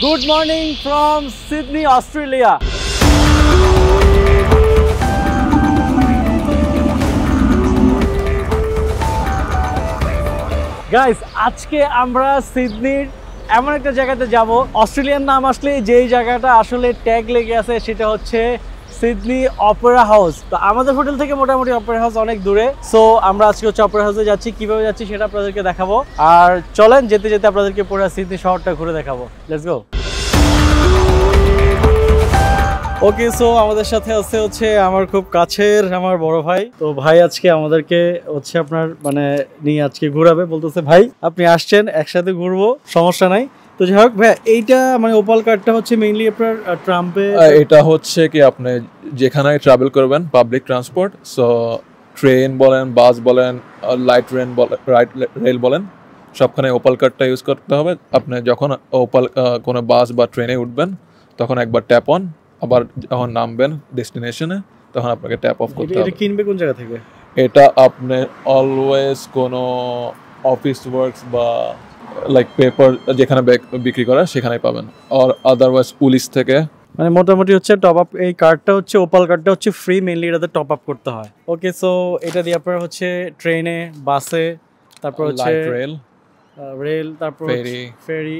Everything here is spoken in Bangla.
Good morning from Sydney, Australia. Guys, আজকে আমরা সিডনির এমন একটা জায়গাতে যাব। অস্ট্রেলিয়ার নাম আসলে যেই জায়গাটা আসলে ট্যাগ লেগে আছে সেটা হচ্ছে সিডনি অপেরা হাউস। তো আমাদের হোটেল থেকে মোটামুটি অপেরা হাউস অনেক দূরে, সো আমরা আজকে হচ্ছে অপেরা হাউসে যাচ্ছি। কিভাবে যাচ্ছি সেটা আপনাদেরকে দেখাবো, আর চলেন যেতে যেতে আপনাদেরকে পুরো সিডনি শহরটা ঘুরে দেখাবো। Let's go. ওকে, সো আমাদের সাথে হচ্ছে আমার খুব কাছের আমার বড় ভাই। তো ভাই আজকে আমাদেরকে আপনার নিয়ে আজকে ঘুরাবে। বলতেছে ভাই আপনি আসছেন, একসাথে ঘুরবো, সমস্যা নাই। তো যাই হোক ভাই, এইটা ওপাল কার্ডটা হচ্ছে মেইনলি আপনার ট্রাম্পে। এটা হচ্ছে কি আপনি যেখানে ট্রাভেল করবেন পাবলিক ট্রান্সপোর্ট, সো ট্রেন বলেন, বাস বলেন, লাইট রেল বলেন, সবখানে ওপাল কার্ডটা ইউজ করতে হবে। আপনি যখন কোনো বাস বা ট্রেনে উঠবেন তখন একবার ট্যাপ অন, আবার যখন নামবেন ডেস্টিনেশনে তখন আপনাকে ট্যাপ অফ করতে হবে। এটা কিনবে কোন জায়গা থেকে? এটা আপনি অলওয়েজ কোনো অফিস ওয়ার্কস বা লাইক পেপার যেখানে বিক্রি করে সেখানেই পাবেন, আর আদারওয়াইজ পুলিশ থেকে। মোটামুটি হচ্ছে টপ আপ, এই কার্ডটা হচ্ছে ওপাল কার্ডটা হচ্ছে ফ্রি, মেইনলি এটাতে টপ আপ করতে হয়। ওকে, সো এটা দিয়ে আপনারা হচ্ছে ট্রেনে, বাসে, তারপর হচ্ছে রেল, রেল, তারপর ফেরি, ফেরি,